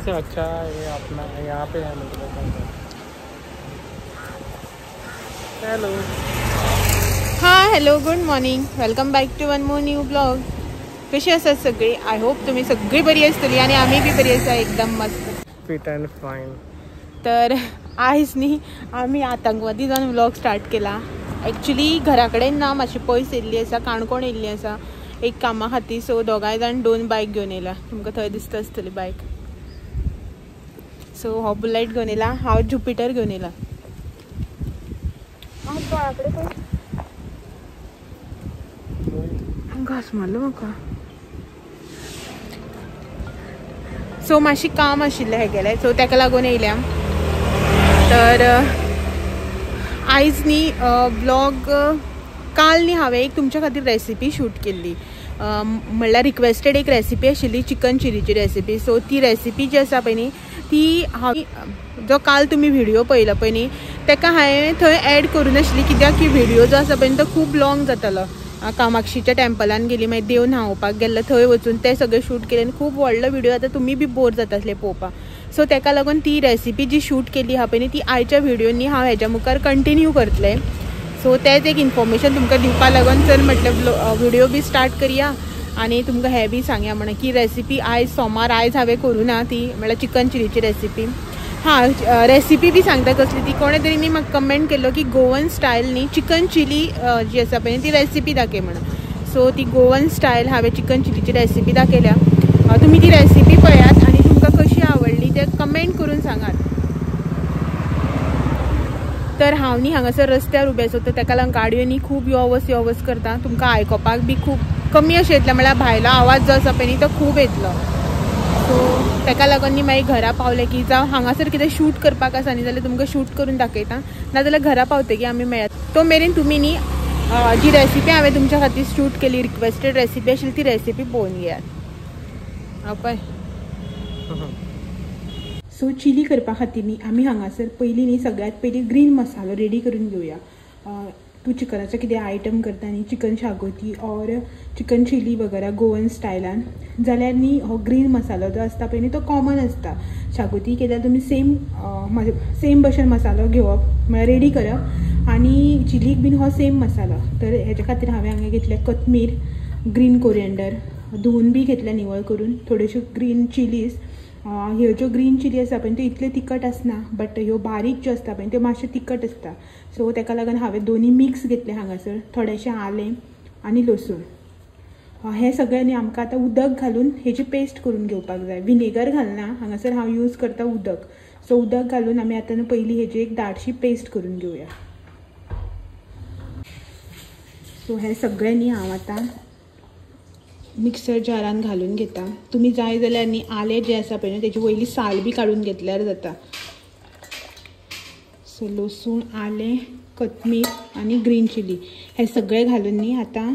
से अच्छा ये अपना यहाँ पे है मतलब। हेलो हां hello good morning, welcome back to one more new blog. कशी आसात सगळी? आय होप तुम्ही सगळी बरी आसतली आणि आम्ही बी बरी आसा, एकदम मस्त, फिट अँड फाईन. तर आयज न्ही आम्ही आतंकवादी जावन व्लॉग स्टार्ट केला. एक्चुअली घरा कडेन ना मातशी पयस येयल्ली आसा, काणकोण येयल्ली आसा एक कामा खातीर. सो दोगांय जाण 2 बायक घेवन येयला. तुमकां थंय दिसता आसतली बायक. सो हो बुलेट घेवन येयला, हांव ज्युपिटर घेवन येयला. घास मारलो म्हाका. सो मातशी काम आशिल्लें हे गेलें, सो ताका लागून येयल्या. तर आयज न्ही ब्लॉग काल न्ही हांवें एक तुमच्या खातीर रेसिपी शूट केल्ली. म्हणल्यार रिक्वेस्टेड एक रेसिपी आशिल्ली, चिकन चिलीची रेसिपी. सो ती रेसिपी जी आसा पळय न्ही ती हांव जो काल तुमी व्हिडिओ पळयलो पळय न्ही ताका हांवें थंय एड करूं नाशिल्ली, कित्याक की व्हिडिओ जो आसा पळय तो खूब लॉंग जातालो. कामाक्षीच्या टेम्पलान गेली, मागीर देव न्हांवपाक गेल्लो, थंय वचून ते सगळे शूट केले आनी खूब व्हडलो व्हिडिओ आतां तुमी बी बोर जाता आसले पळोवपाक. सो ताका लागून ती रेसिपी जी शूट केली हा पळय न्ही ती आयच्या व्हिडिओनी हांव हेज्या मुखार कंटिन्यू करतलें. सो तेच एक इन्फॉर्मेशन तुमकां दिवपा लागून चल म्हटलें व्हिडिओ बी स्टार्ट करया आनी तुमकां हें बी सांगया म्हणून की रेसिपी आयज सोमार आयज हांवें करूं ना ती, म्हळ्यार चिकन चिलीची रेसिपी. हां रेसिपी बी सांगता कसली ती. कोणे तरी न्ही म्हाका कमेंट केल्लो की गोवन स्टायल न्ही चिकन चिली जी आसा पळय ती रेसिपी दाखय म्हणून. सो ती गोवन स्टायल हांवें चिकन चिलीची रेसिपी दाखयल्या. तुमी ती रेसिपी पळयात आनी तुमकां कशी आवडली ते कमेंट करून सांगात. तर हांव न्ही हांगासर रस्त्यार उबें आसा, ताका लागून गाडयो न्ही खूब यो वच करता. तुमकां आयकोपाक बी खूब कमी अशें येतलें, म्हळ्यार भायलो आवाज जो आसा पळय न्ही तो खूब येतलो. सो ताका लागून न्ही मागीर घरा पावले की जावं हांगासर कितें शूट करपाक आसा न्ही जाल्यार तुमकां शूट करून दाखयता, नाजाल्यार घरा पावतकीर आमी मेळत. तो मेरेन तुमी न्ही जी रेसिपी हांवें तुमच्या खातीर शूट केली, रिक्वेस्टेड रेसिपी आशिल्ली ती रेसिपी पळोवन घेयात. पळय सो चिली करपा खातीर न्ही आमी हांगासर पयलीं न्ही सगळ्यात पयलीं ग्रीन मसालो रेडी करून घेवया. तूं चिकनाचो कितें आयटम करता न्ही, चिकन शागोती ऑर चिकन चिली वगैरे गोवन स्टायलान, जाल्यार न्ही हो ग्रीन मसालो जो आसता पळय न्ही तो कॉमन आसता. शागोती केल्यार तुमी सेम भशेन मसालो घेवप, म्हळ्यार रेडी करप, आनी चिलीक बीन हो सेम मसालो. तर हेच्या खातीर हांवें हांगा घेतल्या कोथमीर, ग्रीन कोरिएंडर धुवन बी घेतल्या निवळ करून, थोड्योश्यो ग्रीन चिलीज. ह्यो ज्यो ग्रीन चिली आसा पळय त्यो इतल्यो तिखट आसना, बट ह्यो बारीक ज्यो आसता पळय त्यो मातश्यो तिखट आसता. सो ताका लागून हांवें दोनी मिक्स घेतले हांगासर, थोडेशें आलें आनी लसूण. हें सगळें न्ही आमकां आतां उदक घालून हेची पेस्ट करून घेवपाक जाय. विनेगर घालना हांगासर, हांव यूज करता उदक. सो उदक घालून आमी आतां पयलीं हेजी एक दाटशी पेस्ट करून घेवया. सो हें सगळें न्ही हांव आतां मिक्सर जारान घालून घेता. तुमी जाय जाल्यार न्ही आलें जें आसा पळय न्ही तेजी वयली साल बी काडून घेतल्यार जाता. सो लसूण, आलें, कोथमीर आनी ग्रीन चिली हें सगळें घालून न्ही आतां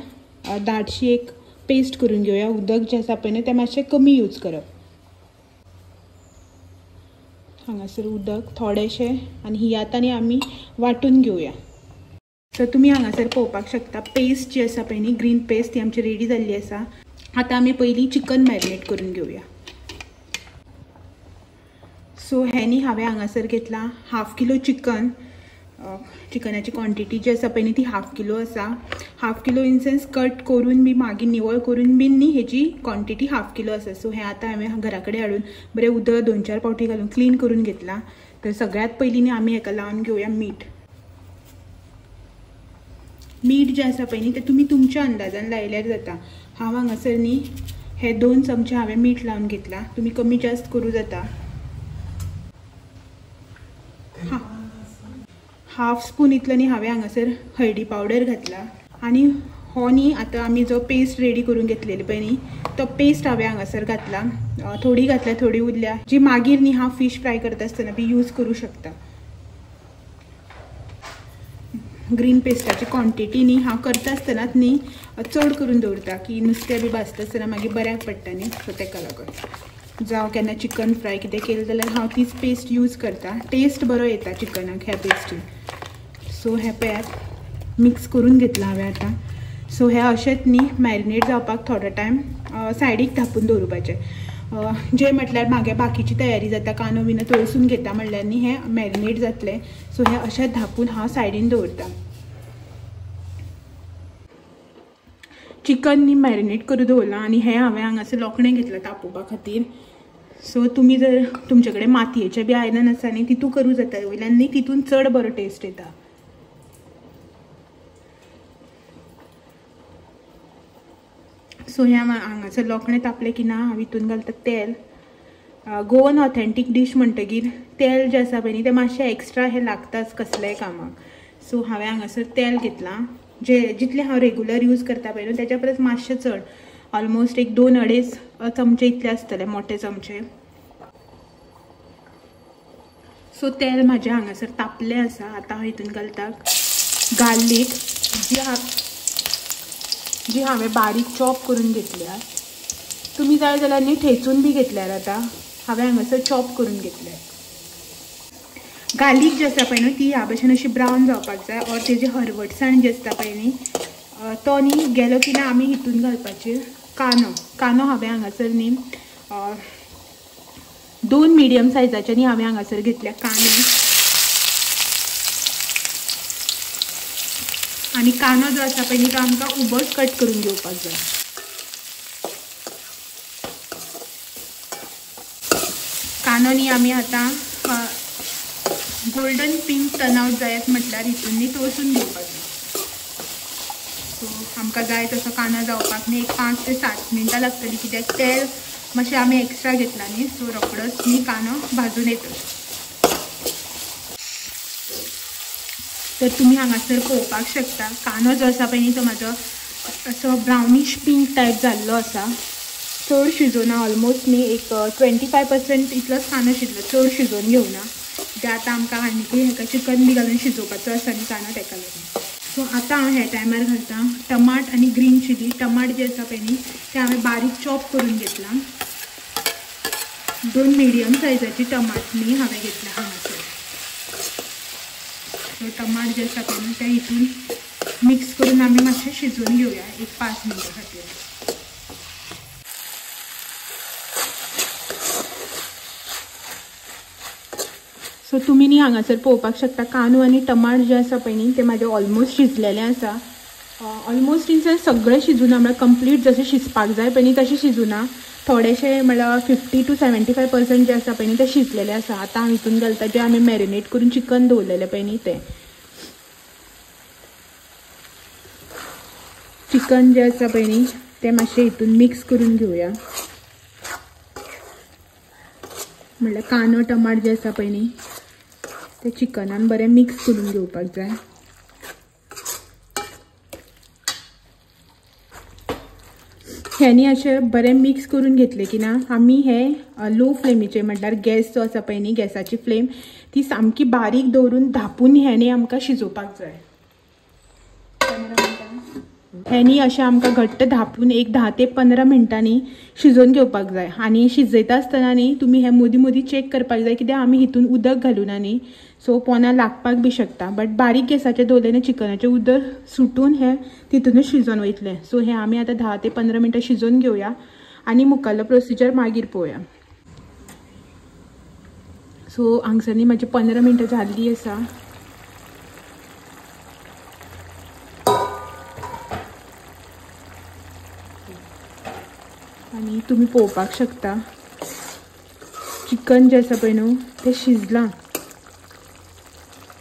दाटशी एक पेस्ट करून घेवया. उदक जें आसा पळय न्ही तें मातशें कमी यूज करप. हांगासर उदक थोडेशें आनी ही आतां न्ही आमी वांटून घेवया. तर तुमी हांगासर पळोवपाक शकता पेस्ट जी आसा पळय न्ही ग्रीन पेस्ट ती आमची रेडी जाल्ली आसा. आतां आमी पयलीं चिकन मॅरिनेट करून घेवया. सो हें न्ही हांवें हांगासर घेतलां 1/2 किलो चिकन. चिकनाची क्वॉन्टिटी जी आसा पळय न्ही ती 1/2 किलो आसा. 1/2 किलो इन सेन्स कट करून बी मागीर निवळ करून बीन न्ही हेजी क्वॉन्टिटी 1/2 किलो आसा. सो हें आतां हांवें घरा कडेन हाडून बरें उदक 2-4 फावटी घालून क्लीन करून घेतलां. तर सगळ्यात पयलीं न्ही आमी हेका लावन घेवया मीठ. मीठ जें आसा पळय न्ही तें तुमी तुमच्या अंदाजान लायल्यार जाता. हांव हांगासर न्ही हे 2 चमचे हांवें मीठ लावन घेतलां. तुमी कमी जास्त करूं जाता. 1/2 स्पून इतलो न्ही हांवें हांगासर हळदी पावडर घातला. आनी हो न्ही आतां आमी जो पेस्ट रेडी करून घेतलेली पळय न्ही तो पेस्ट हांवें हांगासर घातला. थोडी घातल्या, थोडी उरल्या, जी मागीर न्ही हांव फिश फ्राय करता आसतना बी यूज करूं शकता. ग्रीन पेस्टाची क्वॉन्टिटी न्ही हांव करता आसतनाच न्ही चड करून दवरता की नुस्तें बी भाजता आसतना मागीर बऱ्याक पडटा न्ही. सो ताका लागून जावं केन्ना चिकन फ्राय कितें केलें जाल्यार हांव तीच पेस्ट यूज करता. टेस्ट बरो येता चिकनाक ह्या पेस्टीन. सो हें पळयात मिक्स करून घेतलां हांवें आतां. सो हें अशेंच न्ही मॅरिनेट जावपाक थोडो टायम सायडीक धापून दवरपाचें. जे म्हटल्यार मागे बाकीची तयारी जाता, कांदो बिनो तळसून घेता म्हणल्यार न्ही हे मॅरिनेट जातले. सो हे अशें धापून हांव सायडीन दवरता. चिकन न्ही मॅरिनेट करून दवरलां आनी हें हांवें हांगासर लोकणें घेतलां तापोवपा खातीर. सो तुमी जर तुमचे कडेन मातयेचें बी आयदन आसा न्ही तितून करूं जाता वयल्यान न्ही, तितून चड बरो टेस्ट येता. सो ह्या हांगासर लोकणें तापलें की ना हांव हितून घालता तेल. गोवन ऑथेंटीक डीश म्हणटकीर तेल जें आसा पळय न्ही तें मातशें एक्स्ट्रा हें लागताच कसल्याय कामाक. सो हांवें हांगासर तेल घेतलां जितलें हांव रेगुलर यूज करता पळय न्हू तेच्या परस मातशें चड, ऑलमोस्ट एक 2-2.5 चमचे इतले आसतले, मोठे चमचे. सो तेल म्हाजें हांगासर तापलें आसा. आतां हांव हितून घालता गार्लीक जी हांवें बारीक चॉप करून घेतल्या. तुमी जाय जाल्यार न्ही ठेचून बी घेतल्यार जाता. हांवें हांगासर चॉप करून घेतल्या. गार्लीक जी आसा पळय न्हू ती ह्या भशेन अशी ब्रावन जावपाक जाय. और तेजे हरवटसाण जी आसता पळय न्ही तो न्ही गेलो की ना आमी हितून घालपाचे कांदो हांवें हांगासर न्ही 2 मिडियम सायजाचे न्ही हांवें हांगासर घेतल्या कांदे. आनी कांदो जो आसा पळय न्ही तो आमकां उबोच कट करून घेवपाक जाय. कांदो न्ही आमी आतां गोल्डन पिंक टर्न आउट जायत म्हटल्यार हितून न्ही तळसून घेवपाक जाय. सो आमकां जाय तसो कांदो जावपाक न्ही एक 5 ते 7 मिनटां लागतली, कित्याक तेल मातशें आमी एक्स्ट्रा घेतला न्ही. सो रोखडोच न्ही कांदो भाजून येतलो. तर तुम्ही हांगासर पळोवपाक शकता कांदो जो आसा पळय न्ही तो म्हाजो असो ब्रावनीश पिंक टायप जाल्लो आसा. चड शिजोवना, ऑलमोस्ट न्ही एक 25% इतलोच कांदो शिजलो, चड शिजोवन घेवना. ते आतां आमकां आनीकूय हेका चिकन बी घालून शिजोवपाचो आसा न्ही कांदो तेका लागून. सो आतां हांव हे टायमार घालता टमाट आनी ग्रीन चिली. टमाट जे आसा पळय न्ही ते हांवें बारीक चॉप करून घेतला. 2 मिडियम सायजाची टमाट न्ही हांवें घेतला हांगासर. सो टमाट जे आसा पळय न्ही ते हितून मिक्स करून आमी मातशें शिजोवन घेवया एक 5 मिनटां खातीर. सो तुमी न्ही हांगासर पळोवपाक शकता कांदो आनी टमाट जे आसा पळय न्ही ते म्हाजे ऑलमोस्ट शिजलेले आसा. ऑलमोस्ट इन सेन्स सगळें शिजूना, म्हळ्यार कंप्लीट जशें शिजपाक जाय पळय न्ही तशें शिजूना. थोडेशें म्हळ्यार 50 to 75% जे आसा पळय न्ही ते शिजलेले आसा. आतां हांव हितून घालता जे आमी मॅरिनेट करून चिकन दवरलेलें पळय न्ही ते. चिकन जे आसा पळय न्ही ते मातशें हितून मिक्स करून घेवया. म्हळ्यार कांदो टमाट जे आसा पळय न्ही ते चिकनान बरें मिक्स करून घेवपाक जाय. हेनी अशें बरें मिक्स करून घेतले की ना आमी हे लो फ्लेमीचेर म्हटल्यार गॅस जो आसा पळय न्ही गॅसाची फ्लेम ती सामकी बारीक दवरून धापून हेनी आमकां शिजोवपाक जाय. हेनी अशें आमकां घट्ट धापून एक 10 ते 15 मिनटांनी शिजोवन घेवपाक जाय. आनी शिजयता आसतना न्ही तुमी हे मदीं मदीं चॅक करपाक जाय, कित्याक आमी हितून उदक घालूना न्ही सो पोंदां लागपाक बी शकता. बट बारीक गॅसाचेर दवरलें चिकनाचें उदक सुटून हें तितूनच शिजोवन वयतलें. सो हें आमी आतां 10 ते 15 मिनटां शिजोवन घेवया आनी मुखाल्लो प्रोसिजर मागीर पळोवया. सो हांगसर न्ही म्हाजी 15 मिनटां जाल्ली आसा. आनी तुमी पळोवपाक शकता चिकन जें आसा पळय न्हू तें शिजलां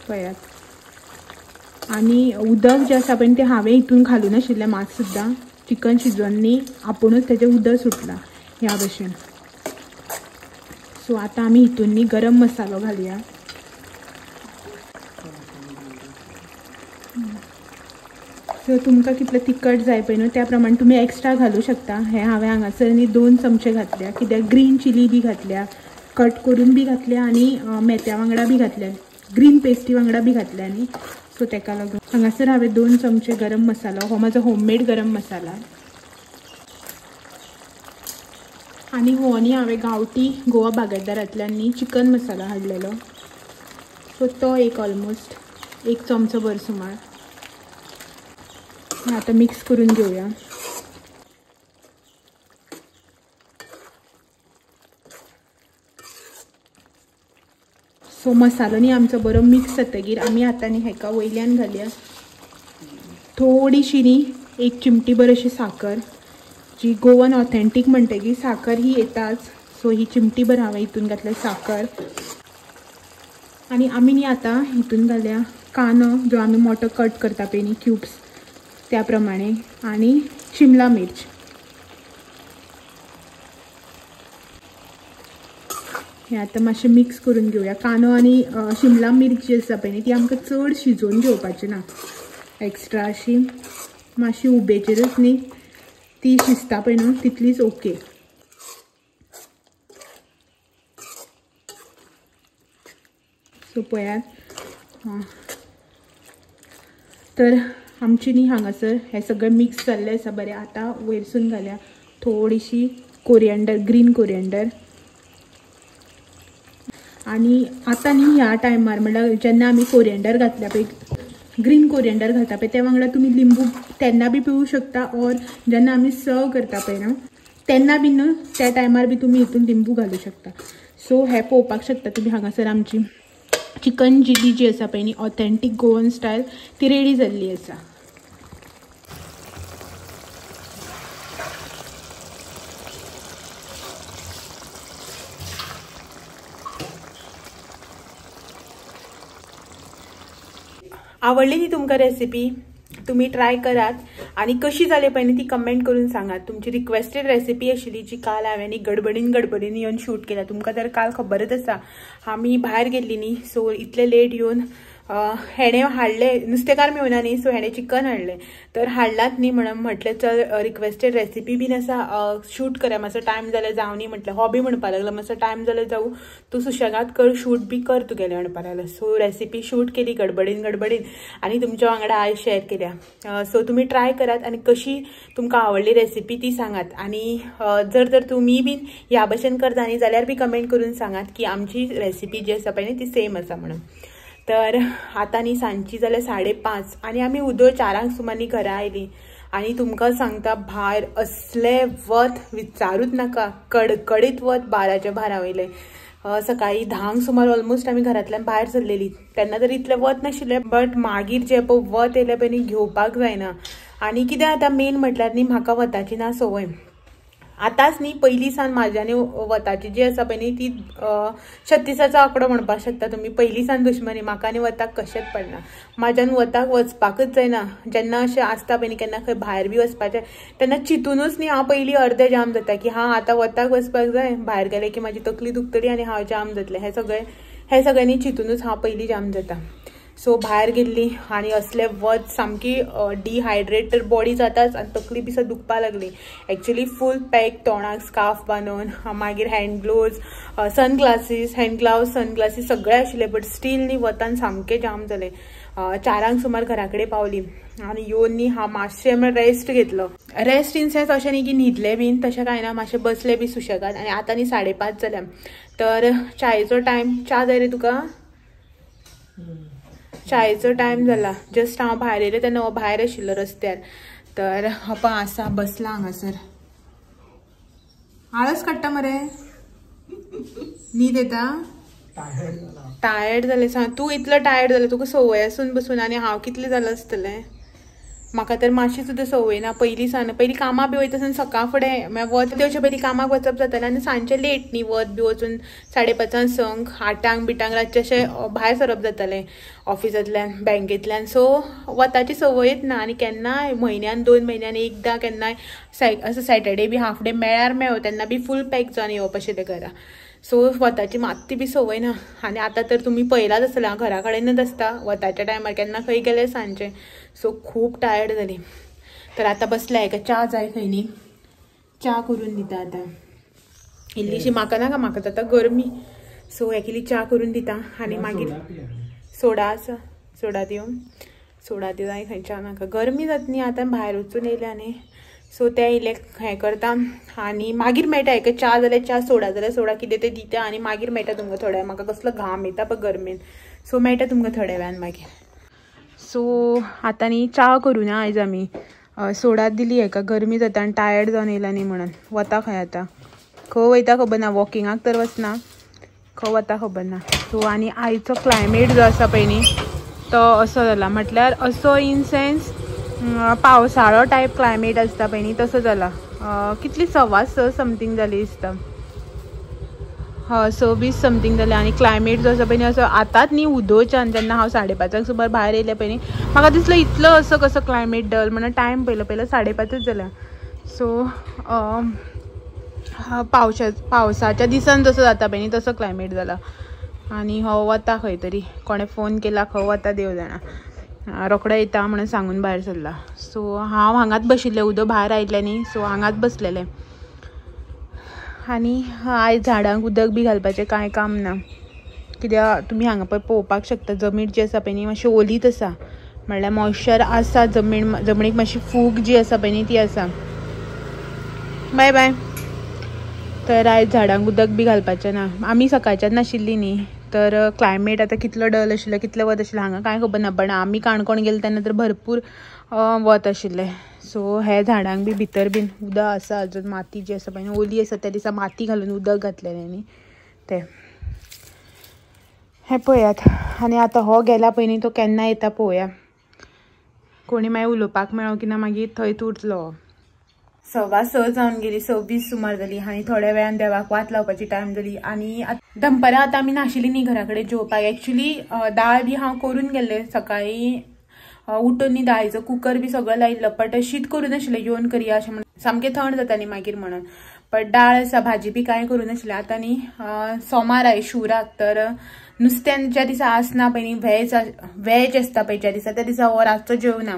पळयात. आनी उदक जें आसा पळय तें हांवें हितून घालूं नाशिल्लें मात सुद्दां. चिकन शिजोवन न्ही आपुणूच तेजें उदक सुटलां ह्या भशेन. सो आतां आमी हितून न्ही गरम मसालो घालुया. सो तुमकां कितलें तिखट जाय पळय न्हू त्या प्रमाण तुमी एक्स्ट्रा घालूं शकता. हें हांवें हांगासर न्ही 2 चमचे घातल्या, कित्याक ग्रीन चिली बी घातल्या, कट करून बी घातल्या आनी मेथ्या वांगडा बी घातल्या, ग्रीन पेस्टी वांगडा बी घातल्या न्ही. सो तेका लागून हांगासर हांवें 2 चमचे गरम मसालो, हो म्हाजो होममेड गरम मसाला. आनी हो न्ही हांवें गांवठी गोवा बागायतदारांतल्यान न्ही चिकन मसाला हाडलेलो. सो तो एक ऑलमोस्ट 1 चमचो भर सुमार. आतां मिक्स करून घेवया. सो मसालो न्ही आमचो बरो मिक्स जातकीर आमी आतां न्ही हेका वयल्यान घालया थोडीशी न्ही 1 चिमटी भर अशी साखर, जी गोवन ऑथेंटीक म्हणटकीर साखर ही येताच, सो ही चिमटी भर हांवें हितून घातल्या साखर. आनी आमी न्ही आतां हितून घालया कांदो जो आमी मोठो कट करता पळय न्ही क्यूब्स त्या प्रमाणे, आनी शिमला मिर्च. हे आतां मातशें मिक्स करून घेवया. कांदो आनी शिमला मिर्च जी आसा पळय न्ही ती आमकां चड शिजोवन घेवपाची ना, एक्स्ट्रा अशी मातशी उबेचेरच न्ही ती शिजता पळय न्हू तितलीच ओके. सो पळयात तर आमची न्ही हांगासर हें सगळें मिक्स जाल्लें आसा बरें. आतां वयरसून घालया थोडीशी कोरिएंडर, ग्रीन कोरिएंडर. आनी आतां न्ही ह्या टायमार म्हणल्यार जेन्ना आमी कोरिएंडर घातल्या पळय, ग्रीन कोरिएंडर घालता पळय ते वांगडा तुमी लिंबू तेन्ना बी पिवूं शकता, और जेन्ना आमी सर्व करता पळय न्हू तेन्ना बी न्हू त्या टायमार बी तुमी हितून लिंबू घालूं शकता. सो हें पळोवपाक शकता तुमी हांगासर आमची चिकन चिली जी आसा पळय न्ही ऑथेंटीक गोवन स्टायल ती रेडी जाल्ली आसा. आवडली ती तुमकां रेसिपी, तुम्ही ट्राय करात आणि कशी जाली पळय ती कमेंट करून सांगात. तुमची रिक्वेस्टेड रेसिपी आशिल्ली जी काल हांवें गडबडीन येवन शूट केला. तुमकां तर काल खबरच आसा आमी भायर गेल्ली न्ही, सो इतले लेट येवन हेणे हाडले, नुस्तेकार मेवना न्ही, सो हेणे चिकन हाडले. तर हाडलात न्ही म्हणून म्हटलें चल रिक्वेस्टेड रेसिपी बीन आसा शूट करूया, मातसो टायम जाल्यार जावं न्ही म्हटलें. हॉबी म्हणपा लागलो मातसो टायम जाल्यार जाऊ, तूं सुशेगाद कर, शूट बी कर तुगेलें म्हणपा लागलो. सो रेसिपी शूट केली गडबडीन आनी तुमच्या वांगडा आयज शेअर केल्या. सो तुमी ट्राय करात आनी कशी तुमकां आवडली रेसिपी ती सांगात. आनी जर तुमी बीन ह्या भशेन करता न्ही जाल्यार बी कमेंट करून सांगात की आमची रेसिपी जी आसा पळय ती सेम आसा म्हणून. तर आतां न्ही सांजची जाल्यार 5:30 आनी आमी उदो 4 सुमार न्ही घरा आयली. आनी तुमकां सांगता भायर असले वत विचारूच नाका, कडकडीत वत 12च्या भारा वयले. सकाळी 10 सुमार ऑलमोस्ट आमी घरांतल्यान भायर सरलेली, तेन्ना तर इतलें वत नाशिल्लें, बट मागीर जे पळय वत येयलें पळय न्ही घेवपाक जायना. आनी कितें आतां मेन म्हटल्यार न्ही म्हाका वताची ना संवय. आतांच न्ही पयलीं सावन म्हाज्यानी वताची जी आसा पळय न्ही ती 36चा आंकडो म्हणपाक शकता तुमी. पयलीं सावन दुश्मनी, म्हाका आनी वताक कशेंच पडना. म्हाज्यान वताक वचपाकच जायना. जेन्ना अशें आसता पळय न्ही केन्ना खंय भायर बी वचपाचें तेन्ना चिंतूनच न्ही हांव पयलीं अर्दें जाम जाता की हां आतां वताक वचपाक जाय, भायर गेलें की म्हाजी तकली दुखतली आनी हांव जाम जातलें. हें सगळ्यांनी चिंतूनच हांव पयलीं जाम जाता. सो भायर गेल्ली आनी असले वत सामकी डिहायड्रेटेड बॉडी जाताच आनी तकली बी दुखपाक लागली. एक्चुअली फूल पॅक, तोंडाक स्कार्फ बांदून, मागीर हँड ग्लोव्स, हँड ग्लाव्स सनग्लासीस सगळे आशिल्ले, बट स्टील न्ही वतान सामकें जाम जालें. 4 सुमार घरा कडेन पावली आनी येवन न्ही हांव मातशें रेस्ट घेतलो. रेस्ट इन सेन्स अशें न्ही की न्हिदलें बीन तशें कांय ना, मातशें बसलें बी सुशेगाद. आनी आतां न्ही 5:30 जाल्या. तर चायेचो टायम, च्या जाय रे तुका? चायेचो टायम जाला. जस्ट हांव भायर येयलें तेन्ना हो भायर आशिल्लो रस्त्यार. तर हपा आसा बसला हांगासर. आळस काडटा मरे, न्हीद येता, टायर्ड जालें. सांग तूं इतलो टायर्ड जालें, तुका संवय आसून बसून आनी हांव कितलें जालें आसतलें. म्हाका तर मातशी सुद्दां संवय ना पयलीं सावन. पयलीं कामां बी वयता आसतना सकाळ फुडें वत देवचे पयलीं कामाक वचप जातालें आनी सांजचें लेट न्ही वत बी वचून 5:30 संक 8 बिटांक रातचें अशें भायर सरप जातालें ऑफिसांतल्यान, बँकेंतल्यान. सो वताची संवयच ना. आनी केन्नाय म्हयन्यान 2 म्हयन्यान एकदां केन्नाय असो सॅटर्डे बी हाफ डे मेळ्ळ्यार मेळ्ळो तेन्ना बी फूल पॅक जावन येवप आशिल्लें घरा. सो वताची मात्ती बी संवय ना. आनी आतां तर तुमी पळयलाच आसतलें हांव घरा कडेनच आसता वताच्या टायमार, केन्ना खंय गेलें सांजचें. सो खूब टायर्ड जाली. तर आतां बसल्या, हेका च्या जाय खंय न्ही, च्या करून दिता आतां. इल्लीशी म्हाका नाका, म्हाका जाता गरमी. सो हे केली च्या करून दिता. आनी मागीर सोडा आसा, सोडा दिवं जाय खंय, च्या नाका, गरमी जाता न्ही आतां भायर वचून येयल्या न्ही. सो ते इल्लें हें करता आनी मागीर मेळटा. हेका च्या जाल्यार च्या, सोडा जाल्यार सोडा, कितें तें दिता आनी मागीर मेळटा तुमकां थोड्या. म्हाका कसलो घाम येता पळय गरमेन, सो मेळटा तुमकां थोड्या वेळान मागीर. सो आतां न्ही च्या करुना आयज आमी, सोडा दिली हेका, गरमी जाता आनी टायर्ड जावन येयला न्ही म्हणून. वता खंय आतां, खंय वयता खबर ना, वॉकिंगाक तर वचना, खंय वता खबर ना. सो आनी आयचो क्लायमेट जो आसा पळय न्ही तो असो जाला, म्हटल्यार असो इन सेन्स पावसाळो टायप क्लायमेट आसता पळय न्ही तसो जाला. कितली 6:15 समथींग जाली दिसता. 26 समथींग जालें आनी क्लायमेट जो आसा पळय न्ही असो आतांच न्ही उदोवच्यान जेन्ना हांव 5:30 सुमार भायर येयलें पळय न्ही म्हाका दिसलो इतलो असो कसो क्लायमेट डल म्हणून टायम पळयलो 5:30 जाल्या. सो पावसाच्या दिसान जसो जाता पळय न्ही तसो क्लायमेट जाला. आनी हो वता खंय तरी, कोणे फोन केला खंय वता देव जाणा. रोखडो येता म्हणून सांगून भायर सरला. सो हांव हांगाच बशिल्लें, उदो भायर आयिल्लें न्ही सो हांगाच बसलेलें. आनी आयज झाडांक उदक बी घालपाचें कांय काम ना, कित्याक तुमी हांगा पळय पळोवपाक शकता जमीन जी आसा पळय न्ही मातशी ओलीत आसा, म्हणल्यार मॉइश्चर आसा जमनीक मातशी फूग जी आसा पळय न्ही ती आसा. Bye bye. तर आयज झाडांक उदक बी घालपाचें ना. आमी सकाळच्यान नाशिल्लीं न्ही तर क्लायमेट आतां कितलो डल आशिल्लो, कितलें वत आशिल्लें हांगा कांय खबर ना. पण आमी काणकोण गेले तेन्ना तर भरपूर वत आशिल्लें. सो हे झाडांक बी भितर बीन उदक आसा अजून, माती जी आसा पळय न्ही ओली आसा त्या दिसा माती घालून उदक घातलेलें न्ही तें हें पळयात. आनी आतां हो गेला पळय न्ही तो केन्ना येता पळोवया. कोणी मागीर उलोवपाक मेळो की ना मागीर थंयच उरतलो. 6:15 जावन गेली, 26 सुमार जाली आनी थोड्या वेळान देवाक वात लावपाची टायम जाली. आनी दनपारां आतां आमी नाशिल्लीं न्ही घरा कडेन जेवपाक. एक्चुली दाळ बी हांव करून गेल्लें सकाळीं उठून न्ही दाळीचो कुकर बी सगळो लायिल्लो, बट शीत करून नाशिल्लें येवन करया अशें म्हणून, सामकें थंड जाता न्ही मागीर म्हणून. बट दाळ आसा, भाजी बी कांय करूं नाशिल्लें. आतां न्ही सोमार आयज शिवराक, तर नुस्त्यान ज्या दिसा आसना पळय न्ही व्हेज आसता पळय ज्या दिसा त्या दिसा हो रातचो जेवना.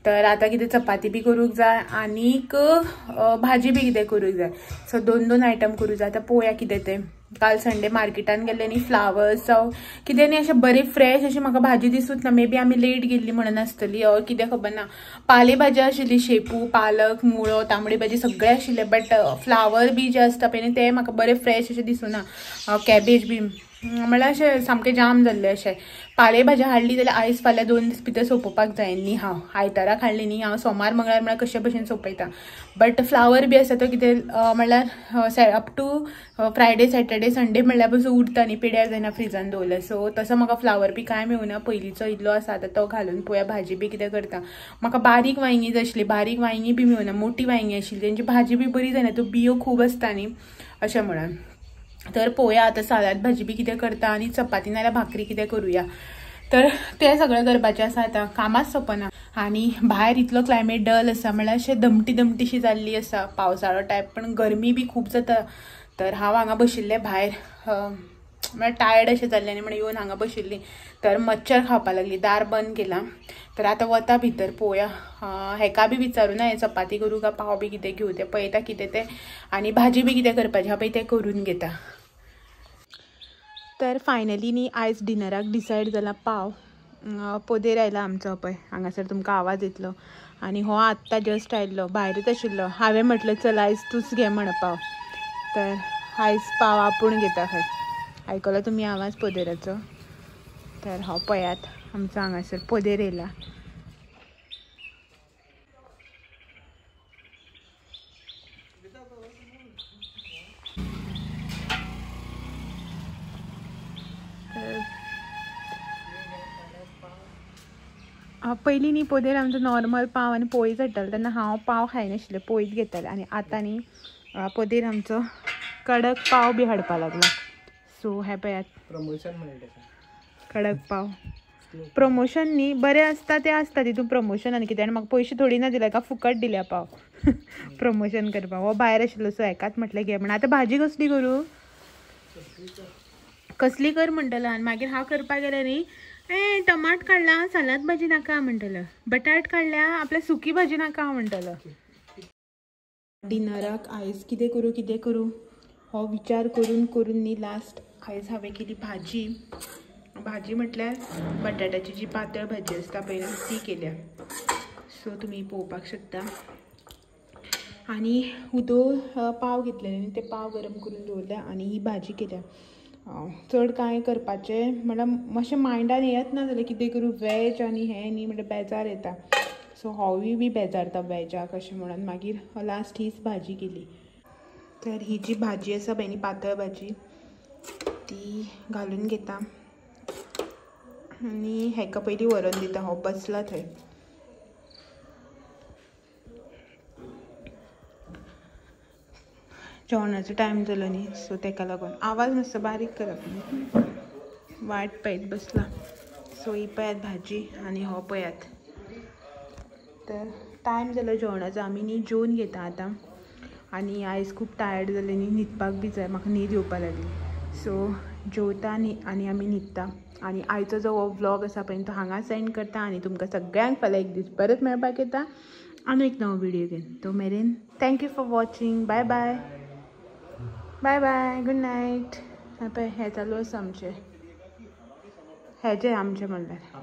तर आतां कितें चपाती बी करूंक जाय आनीक भाजी बी कितें करूंक जाय. सो 2 आयटम करूंक जाय. आतां पळोवया कितें तें. काल संडे मार्केटान गेल्ले न्ही फ्लावर्स जावं कितें न्ही अशें बरें फ्रेश अशी म्हाका भाजी दिसूच ना. मे बी आमी लेट गेल्ली म्हणून आसतली कितें खबर ना. पाले भाजी आशिल्ली, शेपू, पालक, मुळो, तांबडी भाजी सगळें आशिल्लें, बट फ्लावर बी जे आसता पळय न्ही ते म्हाका बरें फ्रेश अशें दिसूना. कॅबेज बी म्हणल्यार अशें सामकें जाम जाल्लें अशें. पाले भाजी हाडली जाल्यार आयज फाल्यां 2 दीस भितर सोंपोवपाक जाय न्ही. हांव आयताराक हाडली न्ही, हांव सोमार मंगळार म्हळ्यार कशे भशेन सोंपयता. बट फ्लावर बी आसा तो कितें म्हणल्यार up to Friday Saturday Sunday म्हणल्यार पसून उरता न्ही, पिड्यार जायना फ्रिजान दवरल्यार. सो तसो म्हाका फ्लावर बी कांय मेळूना. पयलींचो इल्लो आसा आतां तो घालून पळोवया भाजी बी कितें करता. म्हाका बारीक वांयगी जाय आशिल्ली, बारीक वांयगी बी मेळूना. मोठी वांयगी आशिल्ली तेंची भाजी बी बरी जायना, त्यो बियो खूब आसता न्ही अशें म्हणून. तर पळोवया आतां सालाद भाजी बी कितें करता आनी चपाती नाल्यार भाकरी कितें करूया. तर तें सगळें करपाचें आसा. आतां कामाच सोंपना आनी भायर इतलो क्लायमेट डल आसा, म्हणल्यार अशें दमटीशी जाल्ली आसा पावसाळो टायप, पण गरमी बी खूब जाता. तर हांव हांगा बशिल्लें भायर, म्हळ्यार टायर्ड अशें जाल्लें न्ही म्हणून येवन हांगा बशिल्लीं. तर मच्छर खावपाक लागली, दार बंद केलां. तर आतां वता भितर पळोवया. हेका बी विचारूना हें चपाती करूं काय पाव बी कितें घेवं तें पळयता कितें तें, आनी भाजी बी कितें करपाचें हांव पळय तें करून घेता. तर फायनली न्ही आयज डिनराक डिसायड जाला पाव. पोदेर आयला आमचो पळय, हांगासर तुमकां आवाज येतलो. आनी हो आत्तां जस्ट आयिल्लो, भायरूच आशिल्लो. हांवें म्हटलें चल आयज तूंच घे म्हण पाव. तर आयज पाव आपूण घेता खंय. आयकलो तुमी आवाज पोदेराचो. तर हो पळयात आमचो हांगासर पोदेर येयला. पयलीं न्ही पोदेर आमचो नॉर्मल पाव आनी पोळीच हाडटालो, तेन्ना हांव पाव खायनाशिल्लें, पोळीच घेतालें. आनी आतां न्ही पोदेर आमचो कडक पाव बी हाडपा लागला. सो हे पळयात प्रमोशन मेळटा कडक पाव. प्रमोशन न्ही बरें आसता तें आसता तितून प्रमोशन आनी कितें. आनी म्हाका पयशे थोडी ना दिल्या का फुकट दिल्या पाव प्रमोशन करपाक. हो भायर आशिल्लो सो हेकाच म्हटलें घे म्हण. आतां भाजी कसली करूं, कसली कर म्हणटलो. आनी मागीर हांव करपाक गेलें न्ही, टमाट काडला सालाद भाजी नाका म्हणटलो, बटाट काडल्या आपल्या सुकी भाजी नाका म्हणटलो. डिनराक आयज कितें करूं हो विचार करून न्ही लास्ट आयज हांवें केली भाजी म्हटल्यार बटाट्याची जी पातळ भाजी आसता पळय ती केल्या. सो तुमी पळोवपाक शकता. आनी उदो पाव घेतलेले न्ही ते पाव गरम करून दवरल्या आनी ही भाजी केल्या. चड कांय करपाचें म्हणल्यार मातशें मायंडान येयत ना जाल्यार कितें करूं. वॅज आनी हें न्ही म्हणल्यार बेजार येता. सो हांवूय बी बेजारता वॅजाक अशें म्हणून मागीर लास्ट हीच भाजी केली. तर ही जी भाजी आसा पळय न्ही पातळ भाजी ती घालून घेता आणि हेका पयलीं व्हरून दिता. हो बसला थंय. जेवणाचो टायम जालो न्ही सो तेका लागून आवाज मातसो बारीक करप. वाट पळयत बसला. सो ही पळयात भाजी आनी हो पळयात. तर टायम जालो जेवणाचो. आमी न्ही जेवन घेता आतां. आनी आयज खूब टायर्ड जालें न्ही न्हिदपाक बी जाय. म्हाका न्हीद येवपा लागली. सो जेवता आनी आमी न्हिदता. आनी आयचो जो हो व्लॉग आसा पळय तो हांगाच एंड करता. आनी तुमकां सगळ्यांक फाल्यां एक दीस परत मेळपाक येता आनी एक नवो व्हिडिओ घेवन. तो मेरेन thank you for watching. Bye bye. Bye bye. Good night. पळय हें चालू आसा आमचें. हेजें आमचें म्हणल्यार